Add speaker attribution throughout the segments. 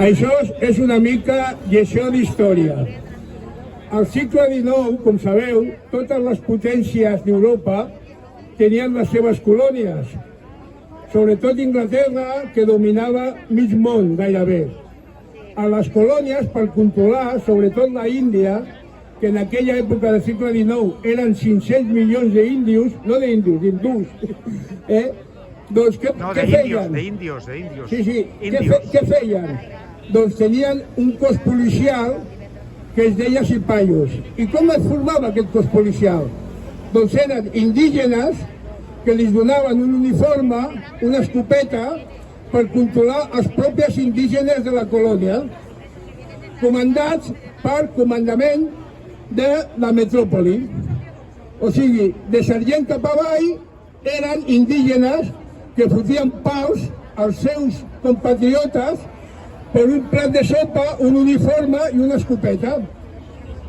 Speaker 1: Això és una mica lliçó d'història. Al segle XIX, com sabeu, totes les potències d'Europa tenien les seves colònies, sobretot Inglaterra, que dominava mig món gairebé. A les colònies, per controlar, sobretot la Índia, que en aquella època del segle XIX eren 500 milions d'índios, no d'indus, d'hindús, doncs què feien?
Speaker 2: d'índios.
Speaker 1: Sí, què feien? Doncs tenien un cos policial que es deia Cipayos. I com es formava aquest cos policial? Doncs eren indígenes que li donaven un uniforme, una escopeta, per controlar els propis indígenes de la colònia, comandats per comandament de la metròpoli. O sigui, de sergent cap avall eren indígenes que fotien paus als seus compatriotes per un plat de sopa, un uniforme i una escopeta.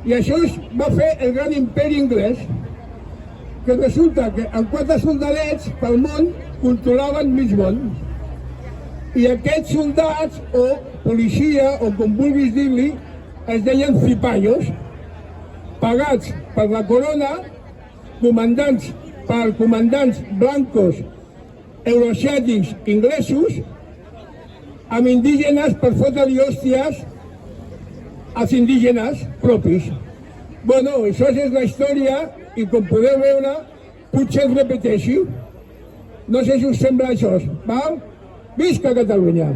Speaker 1: I això va fer el gran imperi anglès, que resulta que amb 4 soldadets pel món controlaven mig món. I aquests soldats, o policia, o com vulguis dir-li, es deien cipayos, pagats per la corona, comandants blancos euroasiàtics inglesos, amb indígenes per fotre-li hòsties als indígenes propis. Bueno, això és la història i com podeu veure, potser es repeteixi. No sé si us sembla això, val? Visca Catalunya!